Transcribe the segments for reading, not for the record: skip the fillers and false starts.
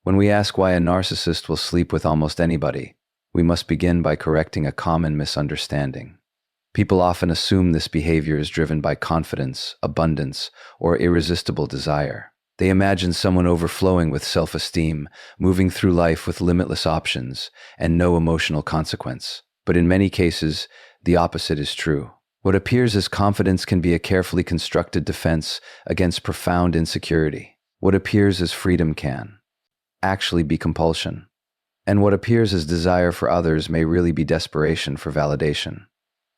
When we ask why a narcissist will sleep with almost anybody, we must begin by correcting a common misunderstanding. People often assume this behavior is driven by confidence, abundance, or irresistible desire. They imagine someone overflowing with self-esteem, moving through life with limitless options, and no emotional consequence. But in many cases, the opposite is true. What appears as confidence can be a carefully constructed defense against profound insecurity. What appears as freedom can actually be compulsion. And what appears as desire for others may really be desperation for validation.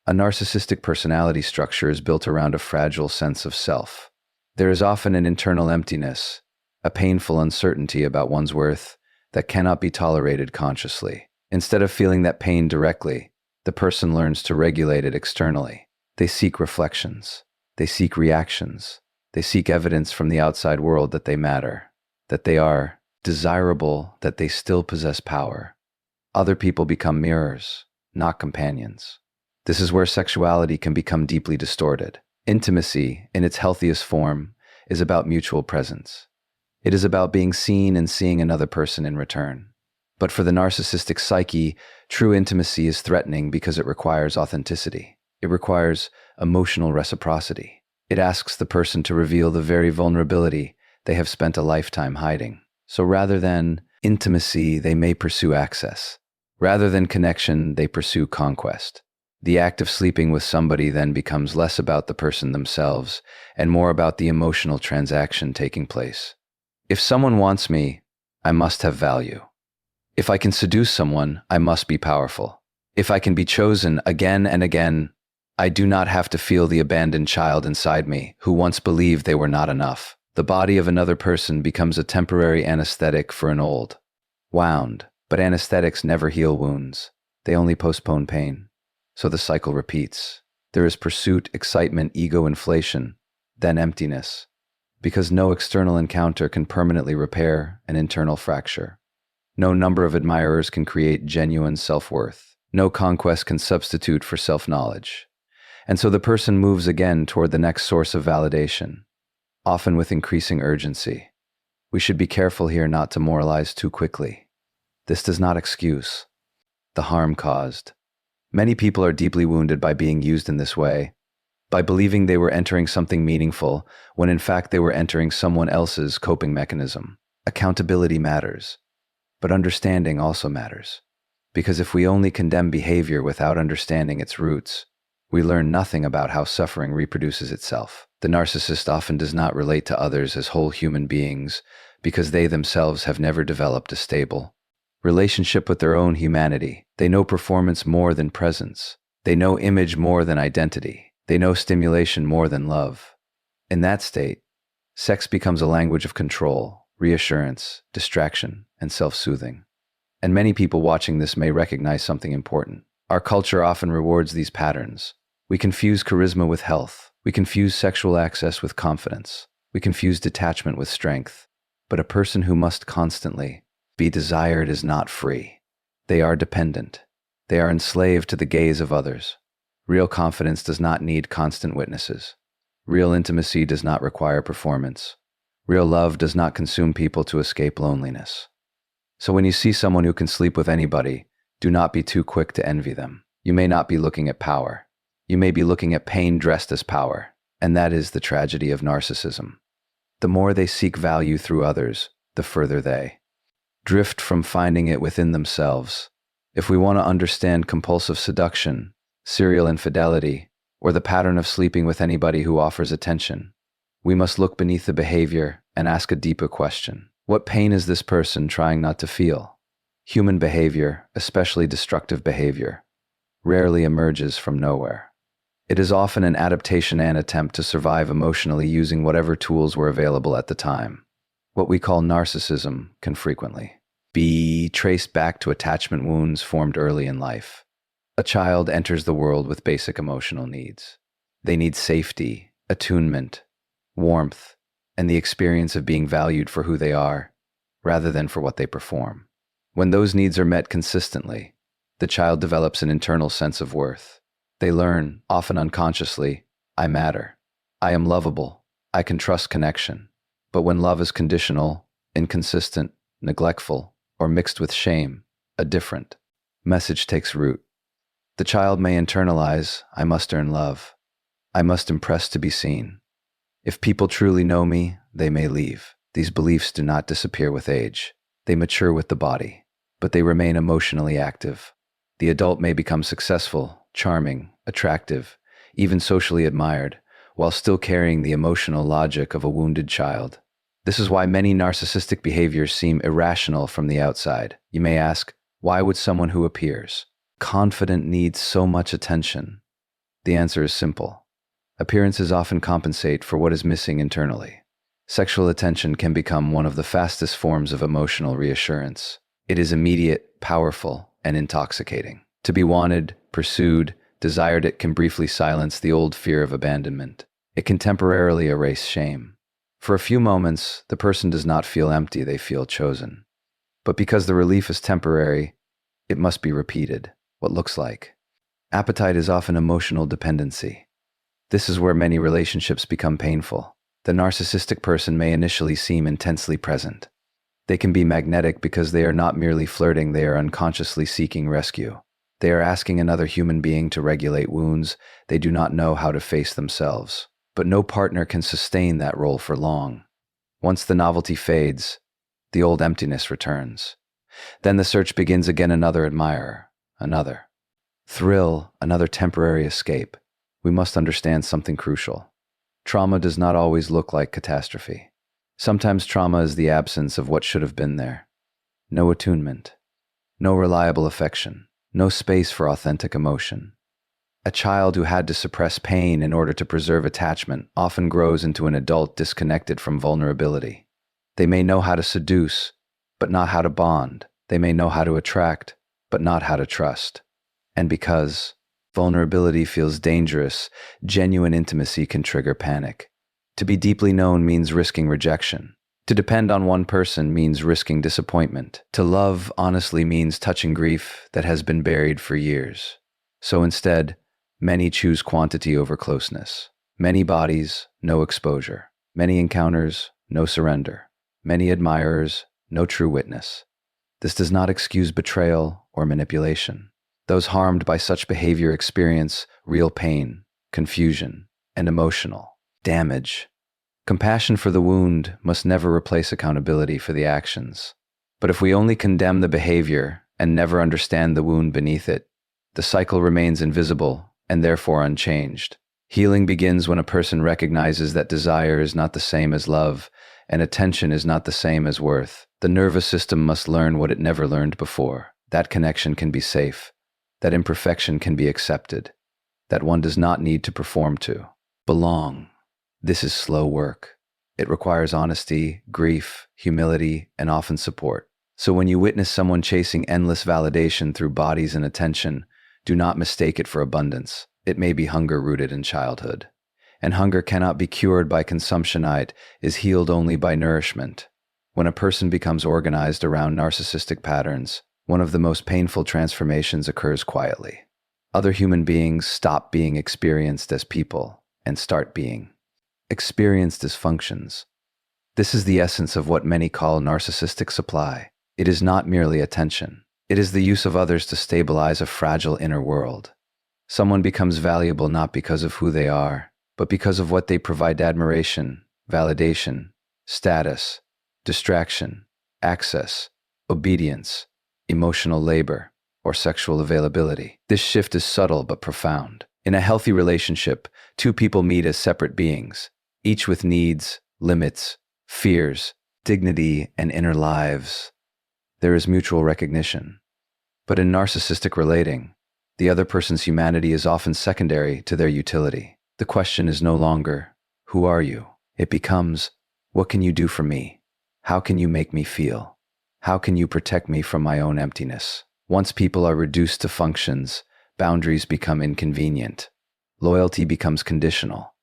A narcissistic personality structure is built around a fragile sense of self. There is often an internal emptiness, a painful uncertainty about one's worth that cannot be tolerated consciously. Instead of feeling that pain directly, the person learns to regulate it externally. They seek reflections. They seek reactions. They seek evidence from the outside world that they matter, that they are desirable, that they still possess power. Other people become mirrors, not companions. This is where sexuality can become deeply distorted. Intimacy, in its healthiest form, is about mutual presence. It is about being seen and seeing another person in return. But for the narcissistic psyche, true intimacy is threatening because it requires authenticity. It requires emotional reciprocity. It asks the person to reveal the very vulnerability they have spent a lifetime hiding. So rather than intimacy, they may pursue access. Rather than connection, they pursue conquest. The act of sleeping with somebody then becomes less about the person themselves and more about the emotional transaction taking place. If someone wants me, I must have value. If I can seduce someone, I must be powerful. If I can be chosen again and again, I do not have to feel the abandoned child inside me who once believed they were not enough. The body of another person becomes a temporary anesthetic for an old wound, but anesthetics never heal wounds. They only postpone pain. So the cycle repeats. There is pursuit, excitement, ego inflation, then emptiness, because no external encounter can permanently repair an internal fracture. No number of admirers can create genuine self-worth. No conquest can substitute for self-knowledge. And so the person moves again toward the next source of validation, often with increasing urgency. We should be careful here not to moralize too quickly. This does not excuse the harm caused. Many people are deeply wounded by being used in this way, by believing they were entering something meaningful when in fact they were entering someone else's coping mechanism. Accountability matters, but understanding also matters. Because if we only condemn behavior without understanding its roots, we learn nothing about how suffering reproduces itself. The narcissist often does not relate to others as whole human beings because they themselves have never developed a stable relationship with their own humanity. They know performance more than presence. They know image more than identity. They know stimulation more than love. In that state, sex becomes a language of control, reassurance, distraction, and self-soothing. And many people watching this may recognize something important. Our culture often rewards these patterns. We confuse charisma with health. We confuse sexual access with confidence. We confuse detachment with strength. But a person who must constantly be desired is not free. They are dependent. They are enslaved to the gaze of others. Real confidence does not need constant witnesses. Real intimacy does not require performance. Real love does not consume people to escape loneliness. So when you see someone who can sleep with anybody, do not be too quick to envy them. You may not be looking at power. You may be looking at pain dressed as power. And that is the tragedy of narcissism. The more they seek value through others, the further they drift from finding it within themselves. If we want to understand compulsive seduction, serial infidelity, or the pattern of sleeping with anybody who offers attention, we must look beneath the behavior and ask a deeper question. What pain is this person trying not to feel? Human behavior, especially destructive behavior, rarely emerges from nowhere. It is often an adaptation and attempt to survive emotionally using whatever tools were available at the time. What we call narcissism can frequently be traced back to attachment wounds formed early in life. A child enters the world with basic emotional needs. They need safety, attunement, warmth, and the experience of being valued for who they are, rather than for what they perform. When those needs are met consistently, the child develops an internal sense of worth. They learn, often unconsciously, I matter. I am lovable. I can trust connection. But when love is conditional, inconsistent, neglectful, or mixed with shame, a different message takes root. The child may internalize, I must earn love. I must impress to be seen. If people truly know me, they may leave. These beliefs do not disappear with age. They mature with the body, but they remain emotionally active. The adult may become successful, charming, attractive, even socially admired, while still carrying the emotional logic of a wounded child. This is why many narcissistic behaviors seem irrational from the outside. You may ask, why would someone who appears confident need so much attention? The answer is simple. Appearances often compensate for what is missing internally. Sexual attention can become one of the fastest forms of emotional reassurance. It is immediate, powerful, and intoxicating. To be wanted, pursued, desired, it can briefly silence the old fear of abandonment. It can temporarily erase shame. For a few moments, the person does not feel empty, they feel chosen. But because the relief is temporary, it must be repeated. What looks like appetite is often emotional dependency. This is where many relationships become painful. The narcissistic person may initially seem intensely present. They can be magnetic because they are not merely flirting, they are unconsciously seeking rescue. They are asking another human being to regulate wounds they do not know how to face themselves. But no partner can sustain that role for long. Once the novelty fades, the old emptiness returns. Then the search begins again, another admirer, another thrill, another temporary escape. We must understand something crucial. Trauma does not always look like catastrophe. Sometimes trauma is the absence of what should have been there. No attunement, no reliable affection, no space for authentic emotion. A child who had to suppress pain in order to preserve attachment often grows into an adult disconnected from vulnerability. They may know how to seduce, but not how to bond. They may know how to attract, but not how to trust. And because vulnerability feels dangerous, genuine intimacy can trigger panic. To be deeply known means risking rejection. To depend on one person means risking disappointment. To love honestly means touching grief that has been buried for years. So instead, many choose quantity over closeness. Many bodies, no exposure. Many encounters, no surrender. Many admirers, no true witness. This does not excuse betrayal or manipulation. Those harmed by such behavior experience real pain, confusion, and emotional damage. Compassion for the wound must never replace accountability for the actions. But if we only condemn the behavior and never understand the wound beneath it, the cycle remains invisible and therefore unchanged. Healing begins when a person recognizes that desire is not the same as love and attention is not the same as worth. The nervous system must learn what it never learned before. That connection can be safe. That imperfection can be accepted. That one does not need to perform to belong. This is slow work. It requires honesty, grief, humility, and often support. So when you witness someone chasing endless validation through bodies and attention, do not mistake it for abundance. It may be hunger rooted in childhood. And hunger cannot be cured by consumption. It is healed only by nourishment. When a person becomes organized around narcissistic patterns, one of the most painful transformations occurs quietly. Other human beings stop being experienced as people and start being experienced as functions. This is the essence of what many call narcissistic supply. It is not merely attention. It is the use of others to stabilize a fragile inner world. Someone becomes valuable not because of who they are, but because of what they provide: admiration, validation, status, distraction, access, obedience, emotional labor, or sexual availability. This shift is subtle but profound. In a healthy relationship, two people meet as separate beings, each with needs, limits, fears, dignity, and inner lives. There is mutual recognition. But in narcissistic relating, the other person's humanity is often secondary to their utility. The question is no longer, who are you? It becomes, what can you do for me? How can you make me feel? How can you protect me from my own emptiness? Once people are reduced to functions, boundaries become inconvenient. Loyalty becomes conditional.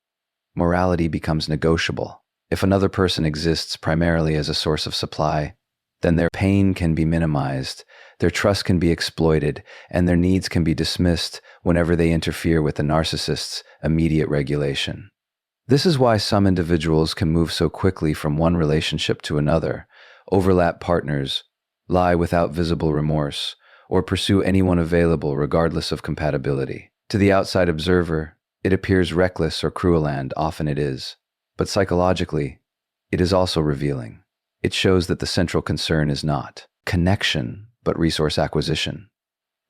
Morality becomes negotiable. If another person exists primarily as a source of supply, then their pain can be minimized, their trust can be exploited, and their needs can be dismissed whenever they interfere with the narcissist's immediate regulation. This is why some individuals can move so quickly from one relationship to another, overlap partners, lie without visible remorse, or pursue anyone available regardless of compatibility. To the outside observer, it appears reckless or cruel, and often it is. But psychologically, it is also revealing. It shows that the central concern is not connection, but resource acquisition.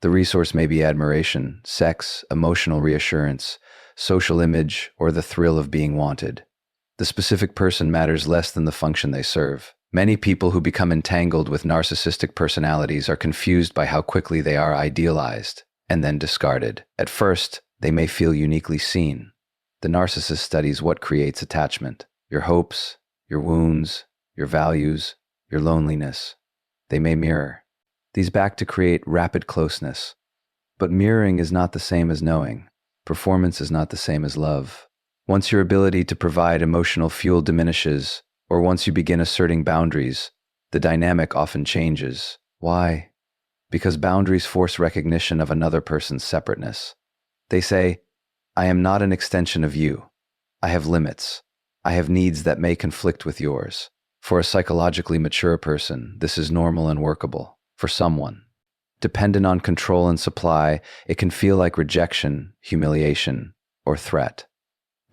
The resource may be admiration, sex, emotional reassurance, social image, or the thrill of being wanted. The specific person matters less than the function they serve. Many people who become entangled with narcissistic personalities are confused by how quickly they are idealized and then discarded. At first, they may feel uniquely seen. The narcissist studies what creates attachment: your hopes, your wounds, your values, your loneliness. They may mirror these back to create rapid closeness. But mirroring is not the same as knowing. Performance is not the same as love. Once your ability to provide emotional fuel diminishes, or once you begin asserting boundaries, the dynamic often changes. Why? Because boundaries force recognition of another person's separateness. They say, I am not an extension of you. I have limits. I have needs that may conflict with yours. For a psychologically mature person, this is normal and workable. For someone dependent on control and supply, it can feel like rejection, humiliation, or threat.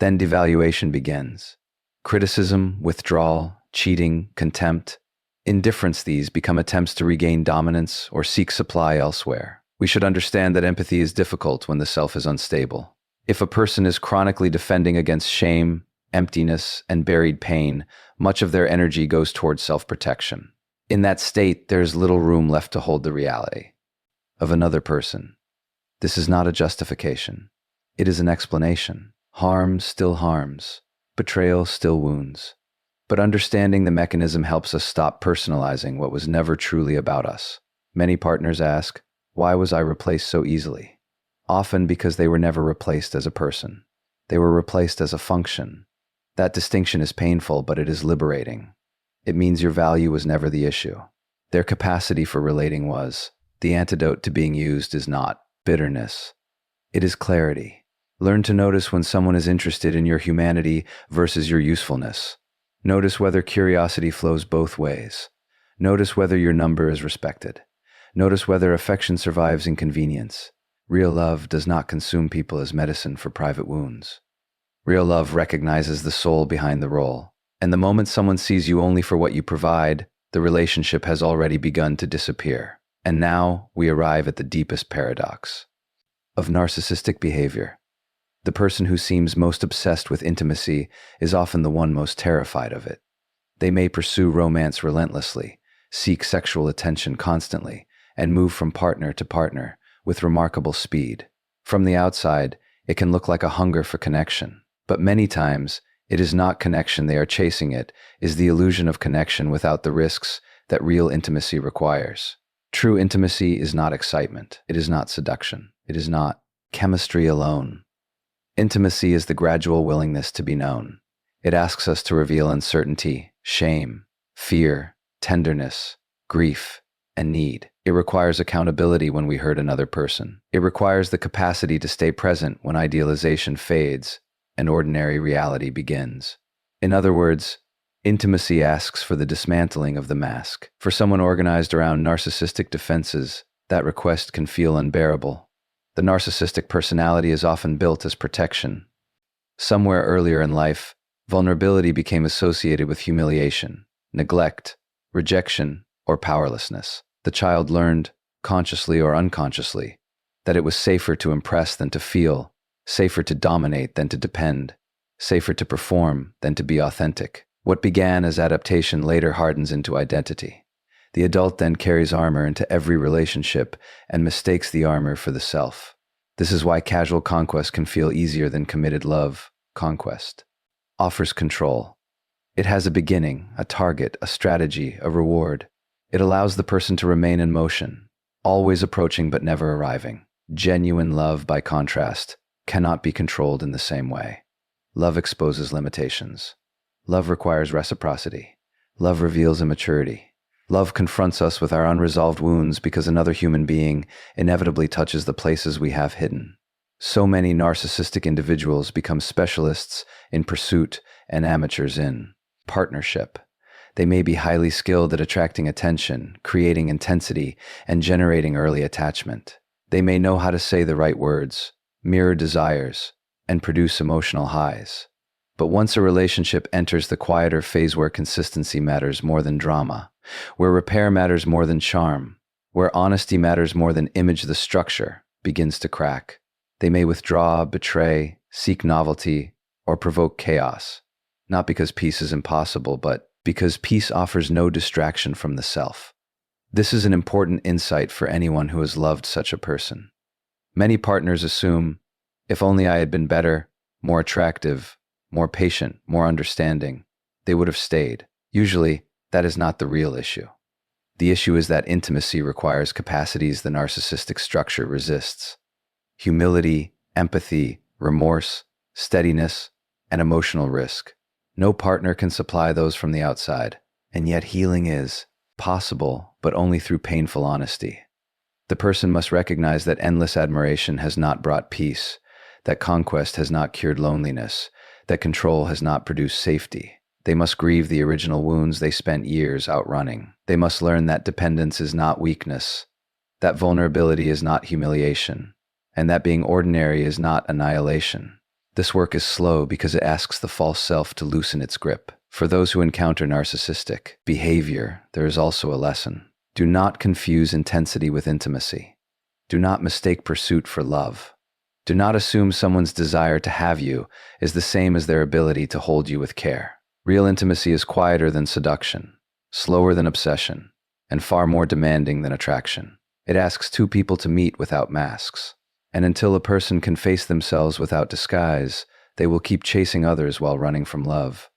Then devaluation begins. Criticism, withdrawal, cheating, contempt, indifference. These become attempts to regain dominance or seek supply elsewhere. We should understand that empathy is difficult when the self is unstable. If a person is chronically defending against shame, emptiness, and buried pain, much of their energy goes towards self-protection. In that state, there is little room left to hold the reality of another person. This is not a justification. It is an explanation. Harm still harms. Betrayal still wounds. But understanding the mechanism helps us stop personalizing what was never truly about us. Many partners ask, why was I replaced so easily? Often because they were never replaced as a person. They were replaced as a function. That distinction is painful, but it is liberating. It means your value was never the issue. Their capacity for relating was. The antidote to being used is not bitterness. It is clarity. Learn to notice when someone is interested in your humanity versus your usefulness. Notice whether curiosity flows both ways. Notice whether your number is respected. Notice whether affection survives inconvenience. Real love does not consume people as medicine for private wounds. Real love recognizes the soul behind the role. And the moment someone sees you only for what you provide, the relationship has already begun to disappear. And now we arrive at the deepest paradox of narcissistic behavior. The person who seems most obsessed with intimacy is often the one most terrified of it. They may pursue romance relentlessly, seek sexual attention constantly, and move from partner to partner with remarkable speed. From the outside, it can look like a hunger for connection. But many times, it is not connection they are chasing. It is the illusion of connection without the risks that real intimacy requires. True intimacy is not excitement. It is not seduction. It is not chemistry alone. Intimacy is the gradual willingness to be known. It asks us to reveal uncertainty, shame, fear, tenderness, grief, and need. It requires accountability when we hurt another person. It requires the capacity to stay present when idealization fades and ordinary reality begins. In other words, intimacy asks for the dismantling of the mask. For someone organized around narcissistic defenses, that request can feel unbearable. The narcissistic personality is often built as protection. Somewhere earlier in life, vulnerability became associated with humiliation, neglect, rejection, or powerlessness. The child learned, consciously or unconsciously, that it was safer to impress than to feel, safer to dominate than to depend, safer to perform than to be authentic. What began as adaptation later hardens into identity. The adult then carries armor into every relationship and mistakes the armor for the self. This is why casual conquest can feel easier than committed love. Conquest offers control. It has a beginning, a target, a strategy, a reward. It allows the person to remain in motion, always approaching but never arriving. Genuine love, by contrast, cannot be controlled in the same way. Love exposes limitations. Love requires reciprocity. Love reveals immaturity. Love confronts us with our unresolved wounds because another human being inevitably touches the places we have hidden. So many narcissistic individuals become specialists in pursuit and amateurs in partnership. They may be highly skilled at attracting attention, creating intensity, and generating early attachment. They may know how to say the right words, mirror desires, and produce emotional highs. But once a relationship enters the quieter phase where consistency matters more than drama, where repair matters more than charm, where honesty matters more than image, the structure begins to crack. They may withdraw, betray, seek novelty, or provoke chaos, not because peace is impossible, but because peace offers no distraction from the self. This is an important insight for anyone who has loved such a person. Many partners assume, if only I had been better, more attractive, more patient, more understanding, they would have stayed. Usually, that is not the real issue. The issue is that intimacy requires capacities the narcissistic structure resists. Humility, empathy, remorse, steadiness, and emotional risk. No partner can supply those from the outside, and yet healing is possible, but only through painful honesty. The person must recognize that endless admiration has not brought peace, that conquest has not cured loneliness, that control has not produced safety. They must grieve the original wounds they spent years outrunning. They must learn that dependence is not weakness, that vulnerability is not humiliation, and that being ordinary is not annihilation. This work is slow because it asks the false self to loosen its grip. For those who encounter narcissistic behavior, there is also a lesson. Do not confuse intensity with intimacy. Do not mistake pursuit for love. Do not assume someone's desire to have you is the same as their ability to hold you with care. Real intimacy is quieter than seduction, slower than obsession, and far more demanding than attraction. It asks two people to meet without masks. And until a person can face themselves without disguise, they will keep chasing others while running from love.